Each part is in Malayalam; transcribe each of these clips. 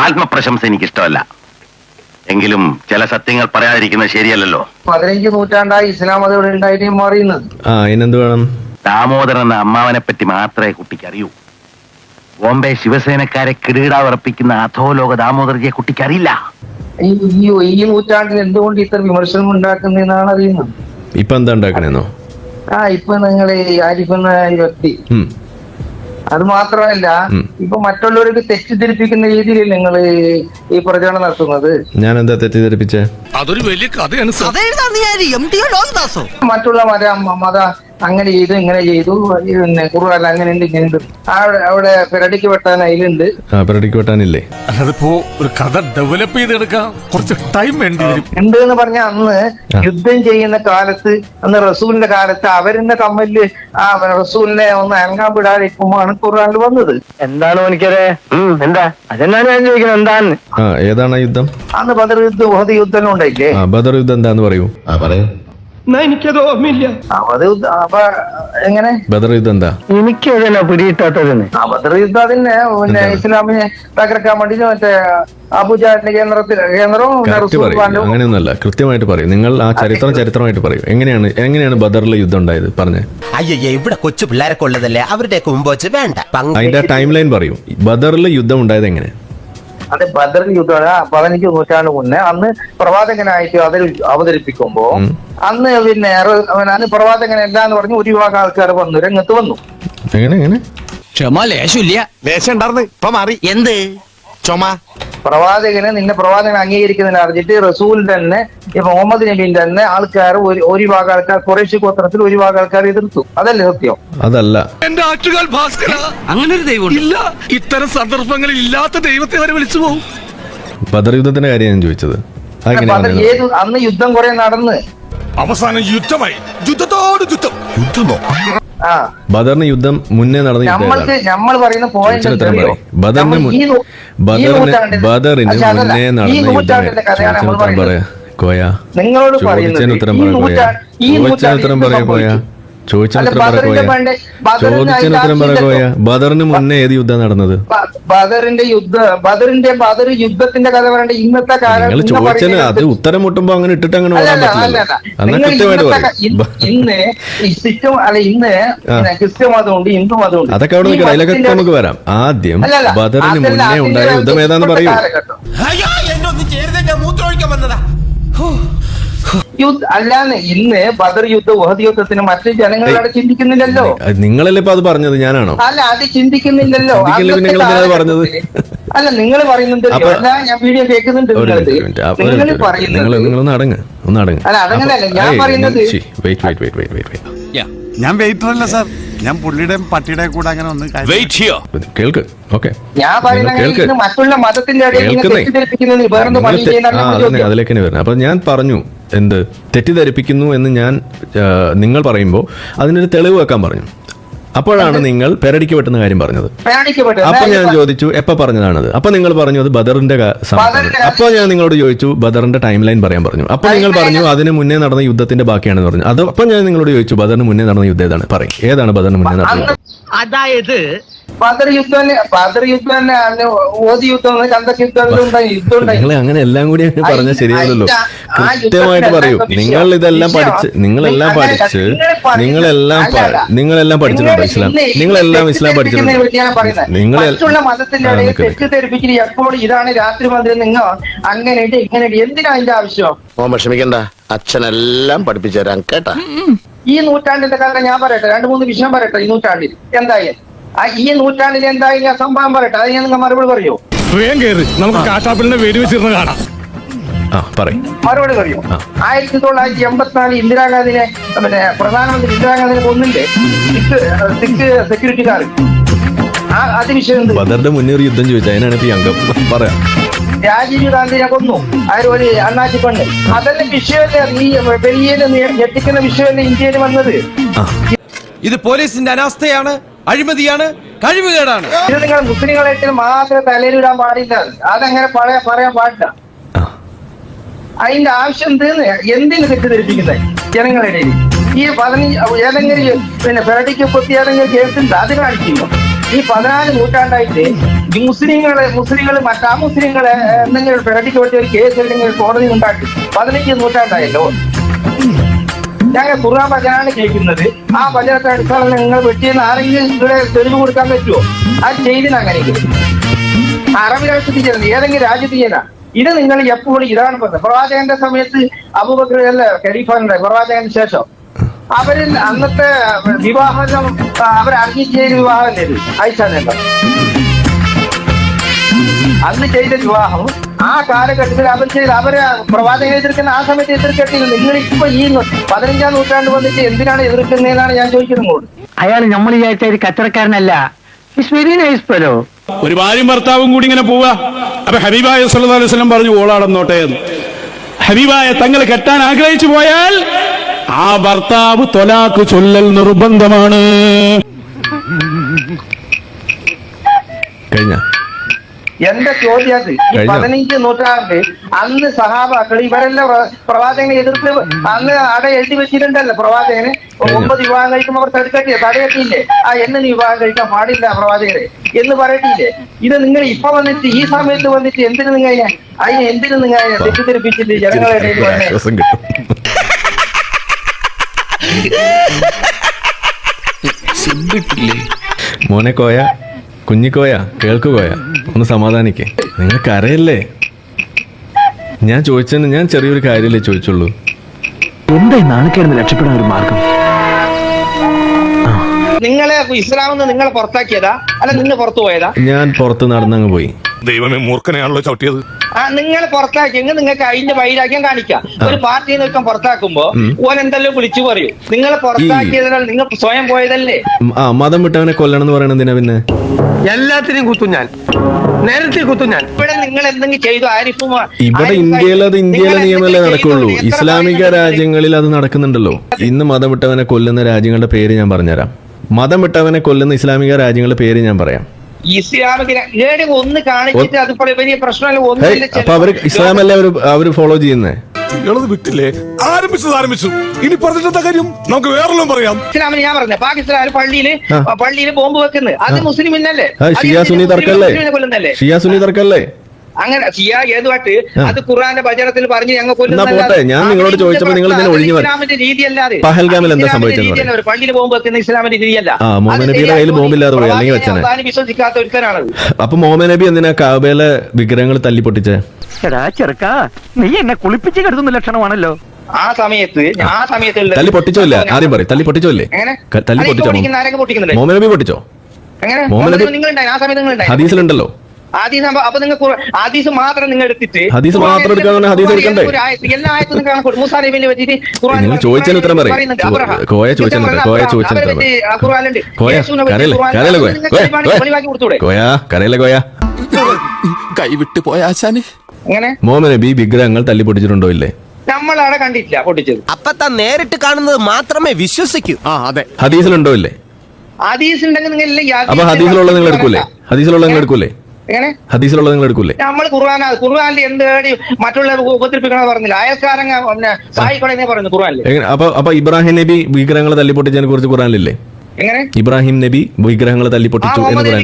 ആത്മപ്രശംസ എനിക്കിഷ്ടമല്ല. എങ്കിലും ചില സത്യങ്ങൾ പറയാതിരിക്കുന്നത് ശരിയല്ലല്ലോ. 15 നൂറ്റാണ്ടായി ഇസ്ലാം മതം ഇവിടെ ഉണ്ടായിട്ട് മാറിയുന്നത്. അതിനെന്ത് വേണം? ദാമോദരൻ എന്ന അമ്മാവനെ പറ്റി മാത്രമേ കുട്ടിക്ക് അറിയൂ. ബോംബെ ശിവസേനക്കാരെ കിരീടാവർപ്പിക്കുന്ന അധോലോക ദാമോദർജിയെ കുട്ടിക്ക് അറിയില്ല. ഈ നൂറ്റാണ്ടിൽ എന്തുകൊണ്ട് ഇത്ര വിമർശനം ഉണ്ടാക്കുന്നതെന്നാണ് അറിയുന്നത്. ഇപ്പൊ എന്താ ഉണ്ടാക്കണേന്നോ? ഇപ്പൊ നിങ്ങൾ ആരിഫ് എന്ന വ്യക്തി, അത് മാത്രമല്ല ഇപ്പൊ മറ്റുള്ളവർക്ക് തെറ്റിദ്ധരിപ്പിക്കുന്ന രീതിയിൽ നിങ്ങൾ ഈ പ്രചരണം നടത്തുന്നത്. ഞാൻ എന്താ തെറ്റിദ്ധരിപ്പിച്ചേ? അതൊരു വലിയ കഥയാണ്. മറ്റുള്ള മത അങ്ങനെ ചെയ്തു ഇങ്ങനെ ചെയ്തു, പിന്നെ ഖുർആൻ അങ്ങനെ ഉണ്ട് ഇങ്ങനെ ഉണ്ട്, അവിടെ പെരടിക്ക് വെട്ടാൻ അതിലുണ്ട്. പെരടിക്ക് വെട്ടാനില്ലേ? അതിപ്പോ ഒരു കഥ ഡെവലപ്പ് ചെയ്തെടുക്കാൻ കുറച്ച് ടൈം വേണ്ടി വരും. ഉണ്ട് എന്ന് പറഞ്ഞ അന്ന് യുദ്ധം ചെയ്യുന്ന കാലത്ത്, അന്ന് റസൂലിന്റെ കാലത്ത് അവരെന്നെ തമ്മില് ആ റസൂലിനെ ഒന്ന് അനങ്ങാൻ വിടാതിരിക്കുമ്പോഴാണ് ഖുർആനിൽ വന്നത്. എന്താണ് എനിക്കത്? എന്താ അതെന്നാണ് ഞാൻ ചോദിക്കുന്നത്, എന്താണ്? ഏതാണ് യുദ്ധം? അന്ന് ബദർ യുദ്ധം, ഉഹദ് യുദ്ധം ഉണ്ടായില്ലേ? ബദർ യുദ്ധം എന്താന്ന് പറയൂ. എനിക്കത് ഓർമ്മയില്ല. എങ്ങനെ ബദർ യുദ്ധം എന്താ? എനിക്കതിനെ പിടിയിട്ടാത്തതിന്. ബദർ യുദ്ധം അതിനെ പിന്നെ ഇസ്ലാമിനെ തകർക്കാൻ വേണ്ടി മറ്റേ അബൂജാലിന്റെ കേന്ദ്രവും അങ്ങനെയൊന്നുമല്ല. കൃത്യമായിട്ട് പറയും. നിങ്ങൾ ആ ചരിത്രമായിട്ട് പറയും. എങ്ങനെയാണ് ബദറിലെ യുദ്ധം ഉണ്ടായത്? പറഞ്ഞേ. അയ്യേ, ഇവിടെ കൊച്ചു പിള്ളേരൊക്കെ ഉള്ളതല്ലേ, അവരുടെ മുമ്പ് വെച്ച് വേണ്ട. അതിന്റെ ടൈം ലൈൻ പറയൂ. ബദറിലെ യുദ്ധം ഉണ്ടായത് എങ്ങനെ? അത് ബദർ യുദ്ധമാണ് 15 നൂറ്റാണ്ട് മുന്നേ. അന്ന് പ്രവാചകനായിട്ട് അതിൽ അവതരിപ്പിക്കുമ്പോ അന്ന് പിന്നെ അന്ന് പ്രവാചകനല്ല എന്ന് പറഞ്ഞ് ഒരു വിഭാഗം ആൾക്കാർ വന്നു, രംഗത്ത് വന്നു. എങ്ങനെ? ക്ഷമ ലേശമില്ല. ലേശം ഉണ്ടായിരുന്നു, ഇപ്പൊ മാറി. എന്ത് ചുമ? പ്രവാചകനെ നിന്നെ പ്രവാചകൻ അംഗീകരിക്കുന്നതിനെ അറിഞ്ഞിട്ട് റസൂൽ തന്നെ മുഹമ്മദ് നബീന്റെ തന്നെ ആൾക്കാർ ഒരു വിഭാഗം ആൾക്കാർ ഖുറൈശി ഗോത്രത്തിൽ ഒരു വിഭാഗം ആൾക്കാർ എതിർത്തു. അതല്ലേ സത്യം? അതല്ല. എന്റെ ആറ്റുകാൽ ഭാസ്കര, അങ്ങനെ ഒരു ദൈവം ഇല്ല. ഇത്തരം സന്ദർഭങ്ങളിൽ ഇല്ലാത്ത ദൈവത്തെ വരെ വിളിച്ചു പോകും. ബദർ യുദ്ധത്തിന്റെ കാര്യം ഞാൻ ചോദിച്ചത്. അന്ന് യുദ്ധം കുറെ നടന്ന് അവസാനം യുദ്ധമായി. യുദ്ധത്തോട് യുദ്ധമോ? ബദറിന് യുദ്ധം മുന്നേ നടന്ന നമ്മൾ പറയുന്ന പോയിന്റ് ബദറിന് മുന്നേ നടന്ന പറയാ കോയ. ചോദിച്ചതിന് ഉത്തരം പറയാ കോയ. ചോദിച്ചതിന് ഉത്തരം പറയാ കോയ. ബദറിന് മുന്നേ ഏത് യുദ്ധം നടന്നത്? ബദർ യുദ്ധത്തിന്റെ കഥ പറയണ്ട. ഇന്നത്തെ കാലം നിങ്ങൾ ചോദിച്ചതിന് അത് ഉത്തരം മുട്ടുമ്പോ അങ്ങനെ ഇട്ടിട്ട് അങ്ങനെ പറയാൻ പറ്റില്ല. എന്നാൽ കൃത്യമായിട്ട് പറയും. ഇന്ന് ക്രിസ്ത്യ മതമുണ്ട്, ഹിന്ദു മതമുണ്ട്. അതൊക്കെ അവിടെ നിൽക്കണം. അതിലൊക്കെ നമുക്ക് വരാം. ആദ്യം ബദറിന് മുന്നേ ഉണ്ടായ യുദ്ധം ഏതാന്ന് പറയൂ. അല്ലാന്ന് ഇന്ന് ബദർ യുദ്ധം, ഉഹദ് യുദ്ധത്തിന് മറ്റു ജനങ്ങളവിടെ ചിന്തിക്കുന്നില്ലല്ലോ. നിങ്ങളല്ലേ ഇപ്പൊ അത് പറഞ്ഞത്? ഞാനാണോ? അല്ല, അത് ചിന്തിക്കുന്നില്ലല്ലോ. പറഞ്ഞത് അല്ല, നിങ്ങൾ പറയുന്നുണ്ട്. ഞാൻ വീഡിയോ കേൾക്കുന്നുണ്ട്. നിങ്ങളൊന്ന് അടങ്ങ്. അല്ല, അതങ്ങനല്ല ഞാൻ പറയുന്നത്. ഞാൻ വെയിറ്റർ അല്ല സാർ, ഞാൻ പുള്ളിയുടെ പട്ടിയുടെ കൂടെ അങ്ങനെ ഒന്ന് കേൾക്ക്. ഓക്കെ, ഞാൻ പറയുന്നത് മറ്റുള്ള മതത്തിന്റെ അതിലേക്ക് വരുന്നത്. അപ്പൊ ഞാൻ പറഞ്ഞു എന്ത് തെറ്റിദ്ധരിപ്പിക്കുന്നു എന്ന് നിങ്ങൾ പറയുമ്പോൾ അതിനൊരു തെളിവ് വെക്കാൻ പറഞ്ഞു. അപ്പോഴാണ് നിങ്ങൾ പെരടിക്ക് വെട്ടുന്ന കാര്യം പറഞ്ഞത്. അപ്പൊ ഞാൻ ചോദിച്ചു എപ്പോ പറഞ്ഞതാണത്? അപ്പൊ നിങ്ങൾ പറഞ്ഞു അത് ബദറിന്റെ സമയത്താണ്. അപ്പൊ ഞാൻ നിങ്ങളോട് ചോദിച്ചു ബദറിന്റെ ടൈം ലൈൻ പറയാൻ പറഞ്ഞു. അപ്പൊ നിങ്ങൾ പറഞ്ഞു അതിന് മുന്നേ നടന്ന യുദ്ധത്തിന്റെ ബാക്കിയാണെന്ന് പറഞ്ഞു. അത് അപ്പൊ ഞാൻ നിങ്ങളോട് ചോദിച്ചു ബദറിന് മുന്നേ നടന്ന യുദ്ധം ഏതാണ്? പറയും, ഏതാണ് ബദറിന് മുന്നേ നടന്ന യുദ്ധം? അതായത് ബദർ യുദ്ധം, നിങ്ങൾ അങ്ങനെ എല്ലാം കൂടി പറഞ്ഞാൽ ശരിയല്ലല്ലോ. കൃത്യമായിട്ട് പറയൂ. നിങ്ങളെല്ലാം പഠിച്ചിട്ടുണ്ടോ? ഇസ്ലാം നിങ്ങളെല്ലാം ഇസ്ലാം പഠിച്ചിട്ടുണ്ടോ? തെറ്റിദ്ധരിപ്പിച്ചിട്ട് എപ്പോൾ ഇതാണ് രാത്രി മന്ത്രി നിങ്ങൾ അങ്ങനെ ഇങ്ങനെ എന്തിനാ അതിന്റെ ആവശ്യം? വിഷമിക്കണ്ട, അച്ഛനെല്ലാം പഠിപ്പിച്ചു തരാൻ കേട്ടാ. ഈ നൂറ്റാണ്ടിന്റെ കാര്യം ഞാൻ പറയട്ടെ, 2-3 വിഷയം പറയട്ടെ. ഈ നൂറ്റാണ്ടിൽ എന്തായാലും ഈ നൂറ്റാണ്ടിൽ എന്തായാലും ഞാൻ സംഭവം പറയട്ടെ, അത് ഞാൻ നിങ്ങൾ മറുപടി പറയൂ. നമുക്ക് കാട്ടാപ്പിളിനെ വെടിവെച്ചിരുന്ന് കാണാം. മറുപടി പറയൂ. 1984 ഇന്ദിരാഗാന്ധിനെ പിന്നെ പ്രധാനമന്ത്രി ഇന്ദിരാഗാന്ധിനെ കൊന്നില്ലേ സിഖ് സെക്യൂരിറ്റിക്കാർ? അത് വിഷയം ബദറിന്റെ മുന്നേ ഒരു യുദ്ധം ചോദിച്ചു, അതിനാണ് ഇപ്പൊ അംഗം പറയാം. രാജീവ് ഗാന്ധിനെ കൊന്നു, ഒരു അണ്ണാച്ചി പെണ്ണ്. അതെല്ലാം വിഷയമല്ലേ? ഈ വലിയ ഞെട്ടിക്കുന്ന വിഷയമല്ലേ ഇന്ത്യയിൽ വന്നത്? ഇത് പോലീസിന്റെ അനാസ്ഥയാണ്, അഴിമതിയാണ്, കഴിവുകേടാണ്. ഇത് നിങ്ങൾ മുസ്ലിങ്ങളായിട്ട് മാത്രം തലയിലിടാൻ പാടില്ല. അതങ്ങനെ പറയാൻ പാടില്ല. അതിന്റെ ആവശ്യം എന്തിനു തെറ്റിദ്ധരിപ്പിക്കുന്നത് ജനങ്ങളുടെ? ഈ 15 ഏതെങ്കിലും പിന്നെ പെരടിക്ക് പൊത്തി ഏതെങ്കിലും കേൾക്കുന്നുണ്ട്, അത് കാണിക്കുന്നു. ഈ 14 നൂറ്റാണ്ടായിട്ട് ഈ മുസ്ലിങ്ങൾ മറ്റാ മുസ്ലിങ്ങളെ എന്തെങ്കിലും പ്രകടിക്ക് പറ്റിയ ഒരു കേസ് അല്ലെങ്കിൽ കോടതി ഉണ്ടാക്കി 15 നൂറ്റാണ്ടായല്ലോ. ഞങ്ങൾ ഖുർആൻ ഭജനാണ് കേൾക്കുന്നത്. ആ ഭജനത്തെ അടിസ്ഥാനത്തിൽ നിങ്ങൾ വെട്ടിയെന്ന് ആരെങ്കിലും ഇവിടെ തെളിവ് കൊടുക്കാൻ പറ്റുമോ? അത് ചെയ്തിന് അങ്ങനെയെങ്കിലും അറബ് രാഷ്ട്രത്തിൽ ചെയ്യുന്നത് ഏതെങ്കിലും രാജ്യത്ത് ചെയ്യുന്ന ഇത് നിങ്ങൾ എപ്പോഴും ഇതാണ് പറഞ്ഞത്. പ്രവാചകന്റെ സമയത്ത് അബൂബക്കർ അല്ല ഖലീഫയുടെ പ്രവാചകന് ശേഷം അവരിൽ അന്നത്തെ വിവാഹം അവർ അംഗീകരിച്ച വിവാഹമല്ലേ ഇത് ആയിഷാനല്ല അന്ന് ചെയ്ത വിവാഹം ആ കാലഘട്ടത്തിൽ അവർ ചെയ്ത് അവര് പ്രവാചകനെ എതിർക്കുന്ന ആ സമയത്ത് എതിർക്കട്ടില്ല. നിങ്ങൾ ഇപ്പൊ ഈ 15-ാം നൂറ്റാണ്ട് വന്നിട്ട് എന്തിനാണ് എതിർക്കുന്നതെന്നാണ് ഞാൻ ചോദിക്കുന്നത്. അയാൾ നമ്മൾ വിചാരിച്ച ഒരു കച്ചവടക്കാരനല്ല. Very nice fellow. ഒരു ഭാര്യയും ഭർത്താവും കൂടി ഇങ്ങനെ പോവുക. അപ്പൊ ഹബീബായ സല്ലല്ലാഹു അലൈഹി വസല്ലം പറഞ്ഞു ഓളാടന്നോട്ടെ എന്ന്. ഹബീബായ തങ്ങൾ കെട്ടാൻ ആഗ്രഹിച്ചു പോയാൽ ആ ഭർത്താവ് തൊലാക്ക് ചൊല്ലൽ നിർബന്ധമാണ്. കഴിഞ്ഞ എന്റെ ചോദ്യം അത് ഈ 15 നൂറ്റാണ്ട് അന്ന് സഹാബാക്കൾ ഇവരെല്ലാം പ്രവാചകനെ എതിർത്ത് അന്ന് അവിടെ എഴുതി വെച്ചിട്ടുണ്ടല്ലോ. പ്രവാചകന് 9 വിവാഹം കഴിക്കുമ്പോൾ അവർ തടയത്തില്ലേ? എന്നെ നീ വിവാഹം കഴിക്കാൻ പാടില്ല പ്രവാചകരെ എന്ന് പറയത്തില്ലേ? ഇത് നിങ്ങൾ ഇപ്പൊ വന്നിട്ട് ഈ സമയത്ത് വന്നിട്ട് എന്തിനു നിങ്ങൾ തെറ്റിദ്ധരിപ്പിച്ചിട്ട് ജനങ്ങളുടെ ഇടയിൽ വന്നേ? മോനെ കോയ, കുഞ്ഞിക്കോയ, കേൾക്കുകോയ, ഒന്ന് സമാധാനിക്കേ. നിങ്ങൾ കരയല്ലേ? ഞാൻ ചോദിച്ചതിന് ഞാൻ ചെറിയൊരു കാര്യമല്ലേ ചോദിച്ചുള്ളൂ. എന്താ നാണക്കേടുന്ന് രക്ഷപ്പെടാൻ ഒരു മാർഗം? നിങ്ങളെ ഇസ്ലാമെന്ന് നിങ്ങളെ പുറത്താക്കിയതാ അല്ല നിങ്ങൾ പുറത്തു പോയതാ? ഞാൻ പുറത്ത് നടന്നങ്ങ് പോയി. ദൈവമേ, മൂർഖനെയാണല്ലോ ചവിട്ടിയത്. നിങ്ങൾ പുറത്താക്കിയെങ്കിൽ നിങ്ങൾക്ക് അതിന്റെ വൈരാഗ്യം കാണിക്കാം. ഒരു പാർട്ടിയിൽ നിൽക്കാൻ പുറത്താക്കുമ്പോ ഓൻ എന്തെല്ലാം വിളിച്ചു പറയും. നിങ്ങളെ പുറത്താക്കിയതിനാൽ നിങ്ങൾ സ്വയം പോയതല്ലേ? മതം വിട്ടവനെ കൊല്ലണം എന്ന് പറയണത് എന്തിനാ പിന്നെ? എല്ലാത്തിനും കുത്തും ഞാൻ, നേരത്തെ കുത്തും ഞാൻ. ഇവിടെ നിങ്ങൾ എന്തെങ്കിലും ചെയ്തു ആരിഫും ഇവിടെ ഇന്ത്യയിലെ നിയമമല്ലേ നടക്കുള്ളൂ. ഇസ്ലാമിക രാജ്യങ്ങളിൽ അത് നടക്കുന്നുണ്ടല്ലോ. ഇന്ന് മതം വിട്ടവനെ കൊല്ലുന്ന രാജ്യങ്ങളുടെ പേര് ഞാൻ പറഞ്ഞുതരാം. മതം വിട്ടവനെ കൊല്ലുന്ന ഇസ്ലാമിക രാജ്യങ്ങളുടെ പേര് ഞാൻ പറയാം. ഇസ്ലാമിക ഒന്ന് കാണിച്ചിട്ട് അത് വലിയ പ്രശ്നമല്ല. അപ്പൊ അവര് ഇസ്ലാമല്ലേ അവര് ഫോളോ ചെയ്യുന്നേ? വിട്ടില്ലേ? ആരംഭിച്ചു. ഇനി പറഞ്ഞിട്ട കാര്യം നമുക്ക് വേറെല്ലാം പറയാം. ഇസ്ലാമിന് ഞാൻ പറഞ്ഞ പാകിസ്ഥാൻ പള്ളിയിൽ ബോംബ് വെക്കുന്നത് അത് മുസ്ലിമിനല്ലേ? ഷിയ സുന്നി തർക്കല്ലേ? ഷിയ സുന്നി തർക്കല്ലേ? അങ്ങനെ ഷിയ ഏതുമായിട്ട് അത് ഖുർആന്റെ ഭജനത്തിൽ പറഞ്ഞ് ഞങ്ങൾ പോട്ടെ. ഞാൻ നിങ്ങളോട് ചോദിച്ചപ്പോൾ നിങ്ങൾ ഇതിനെ ഒഴിഞ്ഞു. ഇസ്ലാമിന്റെ രീതിയല്ലാതെ പഹൽഗാമിൽ എന്താ സംഭവിച്ചത്? പള്ളിയിൽ ബോംബ് വെക്കുന്ന ഇസ്ലാമിന്റെ രീതിയല്ല. മുഹമ്മദ് നബിയുടെ കയ്യിൽ ബോംബില്ലാതെ പോയി, അല്ലെങ്കിൽ വെച്ചനെ. വിശ്വസിക്കാത്ത ഒരുത്തനാണത്. അപ്പൊ മുഹമ്മദ് നബി എന്തിനാ കാബയിലെ വിഗ്രഹങ്ങൾ തല്ലിപ്പൊട്ടിച്ചേ? ചെറുക്കാ, നീ എന്നെ കുളിപ്പിച്ച് കിടത്തുന്ന ലക്ഷണമാണല്ലോ. ആ സമയത്ത് തല്ലി പൊട്ടിച്ചോല്ലേ? ആദ്യം പറയും തല്ലി പൊട്ടിച്ചോല്ലേ? തല്ലി പൊട്ടിച്ചോ? മുഹമ്മദ് നബി പൊട്ടിച്ചോ? ഹദീസിലുണ്ടല്ലോ. അപ്പൊ നിങ്ങൾ ഹദീസ് മാത്രം നിങ്ങൾ എടുത്തിട്ട് ഹദീസ് മാത്രം എടുക്കാൻ ഹദീസ് എടുക്കണ്ടേ? നിങ്ങൾ ചോദിച്ചതിന് ഉത്തരം പറയും. കോയ ചോദിച്ചതിന് കോയ കൈവിട്ട് പോയ ആശാന്. മുഹമ്മദ് നബി വിഗ്രഹങ്ങൾ തല്ലി പൊട്ടിച്ചിട്ടുണ്ടോ ഇല്ലേ? നമ്മളവിടെ കണ്ടിട്ടില്ല പൊട്ടിച്ചത്. അപ്പൊ താൻ നേരിട്ട് കാണുന്നത് മാത്രമേ വിശ്വസിക്കൂ. അതെ. ഹദീസിലുണ്ടോ ഇല്ലേ? ഹദീസ് ഉണ്ടെങ്കിൽ നിങ്ങൾ അപ്പൊ ഹദീസിലുള്ളത് നിങ്ങൾ എടുക്കൂലേ? ഹദീസിലുള്ളത് നിങ്ങൾ എടുക്കൂലേ? ഹദീസിലുള്ളത് നിങ്ങൾ എടുക്കൂലേ? നമ്മൾ ഖുർആനിൽ എന്ത് മറ്റുള്ള ഉപദ്രവിക്കണമെന്ന് പറഞ്ഞില്ല. അയൽക്കാരങ്ങ സായിക്കോടെ പറയുന്നു ഖുർആനിൽ. അപ്പൊ ഇബ്രാഹിം നബി വിഗ്രഹങ്ങൾ തല്ലിപ്പൊട്ടിച്ചതിനെ കുറിച്ച് ഖുർആനിലില്ലേ? എങ്ങനെ? ഇബ്രാഹിം നബി വിഗ്രഹങ്ങൾ തല്ലിപ്പൊട്ടിച്ചു എന്ന് പറയാൻ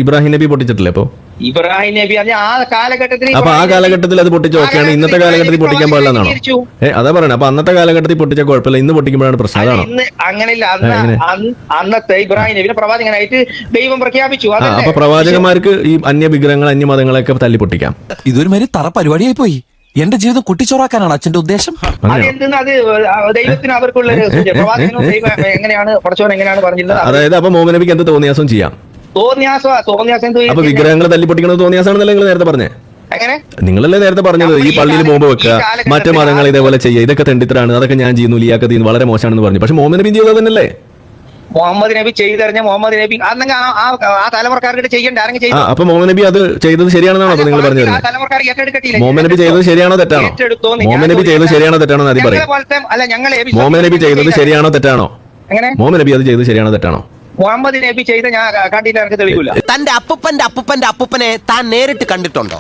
ഇബ്രാഹിം നബി പൊട്ടിച്ചിട്ടില്ലേ? അപ്പൊ ഇബ്രാഹിം നബി ആ കാലഘട്ടത്തിൽ അപ്പൊ ആ കാലഘട്ടത്തിൽ അത് പൊട്ടിച്ച ഓക്കെയാണ്. ഇന്നത്തെ കാലഘട്ടത്തിൽ പൊട്ടിക്കാൻ പാടില്ലെന്നാണോ? അതാ പറയണേ. അപ്പൊ അന്നത്തെ കാലഘട്ടത്തിൽ പൊട്ടിച്ച കുഴപ്പമില്ല, ഇന്ന് പൊട്ടിക്കുമ്പോഴാണ് പ്രശ്നം. അതാണോ? അങ്ങനെയില്ല. അന്നത്തെ ഇബ്രാഹിം നബിനെ പ്രവാചകനായിട്ട് ദൈവം പ്രഖ്യാപിച്ചു. അപ്പൊ പ്രവാചകന്മാർക്ക് ഈ അന്യ വിഗ്രഹങ്ങൾ അന്യ മതങ്ങളെയൊക്കെ തല്ലി പൊട്ടിക്കാം. ഇതൊരു മാതിരി തറ പരിപാടിയായി പോയി. എന്റെ ജീവിതം കുട്ടിച്ചോറാക്കാനാണ് അച്ഛന്റെ ഉദ്ദേശം. അത് ദൈവത്തിന് അവർക്കുള്ള എങ്ങനെയാണ് പഠിച്ചവൻ എങ്ങനെയാണ് പറഞ്ഞിരുന്നത്? അതായത് അപ്പൊ മുഹമ്മദ് നബിക്ക് എന്ത് തോന്നിയാസം ചെയ്യാം? അപ്പൊ വിഗ്രഹങ്ങൾ തല്ലിപ്പൊട്ടിക്കണത് തോന്നിയാസാണെന്നല്ലേ നിങ്ങൾ നേരത്തെ പറഞ്ഞേ? നിങ്ങളല്ലേ നേരത്തെ പറഞ്ഞത് ഈ പള്ളിയിൽ ബോംബ് വെക്കുക, മറ്റു മതങ്ങൾ ഇതേപോലെ ചെയ്യുക, ഇതൊക്കെ തെണ്ടിത്തരാണ്, അതൊക്കെ ഞാൻ ചെയ്യുന്നു, ലിയാക്കത്ത് ചെയ്യുന്നു, വളരെ മോശമാണെന്ന് പറഞ്ഞു. പക്ഷെ മുഹമ്മദ് നബി ചെയ്തത് തന്നെയല്ലേ? മുഹമ്മദ് നബി ചെയ്തറിഞ്ഞ മുഹമ്മദ് നബി അന്നെങ്കിൽ ആ തലമുറക്കാർക്ക് ചെയ്യേണ്ട ആരെങ്കിലും ചെയ്തു. അപ്പൊ മുഹമ്മദ് നബി അത് ചെയ്തത് ശരിയാണെന്നാണോ അപ്പൊ നിങ്ങൾ പറഞ്ഞത്? മുഹമ്മദ് നബി ചെയ്തത് ശരിയാണോ തെറ്റാണോ? മുഹമ്മദ് നബി ചെയ്തത് ശരിയാണോ തെറ്റാണോ ആദ്യം പറയും. മുഹമ്മദ് നബി ചെയ്തത് ശരിയാണോ തെറ്റാണോ? മുഹമ്മദ് നബി അത് ചെയ്തത് ശരിയാണോ തെറ്റാണോ? മുഹമ്മദ് നബി ചെയ്ത ഞാൻ കണ്ടിട്ട് എനിക്ക് തെളിവില്ല. തന്റെ അപ്പൂപ്പനെ താൻ നേരിട്ട് കണ്ടിട്ടുണ്ടോ?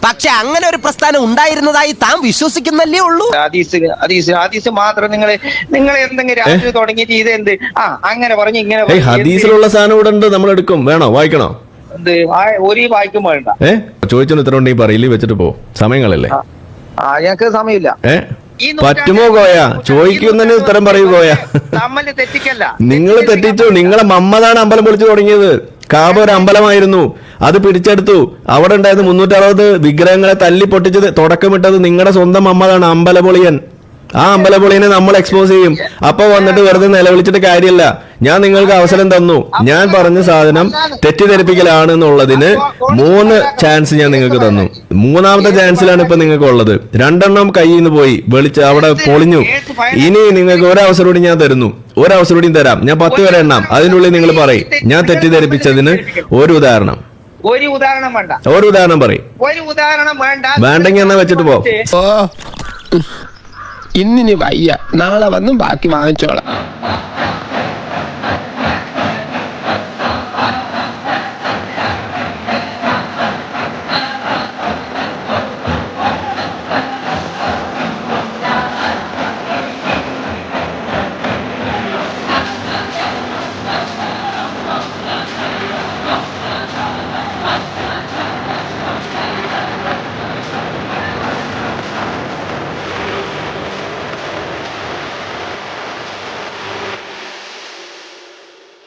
പക്ഷെ അങ്ങനെ ഒരു പ്രസ്ഥാനം ഉണ്ടായിരുന്നതായി താൻ വിശ്വസിക്കുന്നല്ലേ ഉള്ളൂ. ഹദീസ് മാത്രം നിങ്ങൾ എന്തെങ്കിലും രാജ്യം തുടങ്ങിയിട്ട് ഇത് എന്ത് അങ്ങനെ പറഞ്ഞു ഇങ്ങനെ ഹദീസിലുള്ള സാധനം ഇവിടെ ഉണ്ട്, നമ്മൾ എടുക്കും. വേണോ, വായിക്കണോ? ഒരു വായിക്കും വേണ്ട. ചോദിച്ചൊന്ന് ഉത്തരം ഉണ്ടെങ്കിൽ പറയില്ലേ, വെച്ചിട്ട് പോ, സമയങ്ങളല്ലേ. ഞങ്ങൾക്ക് സമയമില്ല. പറ്റുമോ കോയ? ചോദിക്കുന്നതിന് ഉത്തരം പറയൂ കോയ. തമ്മിൽ തെറ്റിക്കല്ല. നിങ്ങൾ തെറ്റിച്ചു. നിങ്ങളെ മമ്മതാണ് അമ്പലം പൊളിച്ചു തുടങ്ങിയത്. കാബ ഒരു അമ്പലമായിരുന്നു, അത് പിടിച്ചെടുത്തു. അവിടെ ഉണ്ടായിരുന്ന 360 വിഗ്രഹങ്ങളെ തല്ലി പൊട്ടിച്ചത് തുടക്കമിട്ടത് നിങ്ങളുടെ സ്വന്തം മമ്മതാണ്, അമ്പലപൊളിയൻ. ആ അമ്പലപൊളിയനെ നമ്മൾ എക്സ്പോസ് ചെയ്യും. അപ്പൊ വന്നിട്ട് വെറുതെ നിലവിളിച്ചിട്ട് കാര്യമില്ല. ഞാൻ നിങ്ങൾക്ക് അവസരം തന്നു. ഞാൻ പറഞ്ഞ സാധനം തെറ്റിദ്ധരിപ്പിക്കലാണ് എന്നുള്ളതിന് 3 ചാൻസ് ഞാൻ നിങ്ങൾക്ക് തന്നു. 3ാമത്തെ ചാൻസിലാണ് ഇപ്പൊ നിങ്ങൾക്ക് ഉള്ളത്. 2 കയ്യിൽ നിന്ന് പോയി, അവിടെ പൊളിഞ്ഞു. ഇനി നിങ്ങൾക്ക് ഒരവസരം കൂടി ഞാൻ തരുന്നു. ഒരവസരം കൂടി തരാം. ഞാൻ 10 വരെ എണ്ണാം. അതിനുള്ളിൽ നിങ്ങൾ പറയും ഞാൻ തെറ്റിദ്ധരിപ്പിച്ചതിന് ഒരു ഉദാഹരണം. ഒരു ഉദാഹരണം വേണ്ട. ഒരു ഉദാഹരണം പറയും. ഒരു ഉദാഹരണം വേണ്ട. വേണ്ടെങ്കിൽ എന്നാ വെച്ചിട്ട് പോ. ഇന്നിനി വയ്യ, നാളെ വന്നും ബാക്കി വാങ്ങിച്ചോളാം.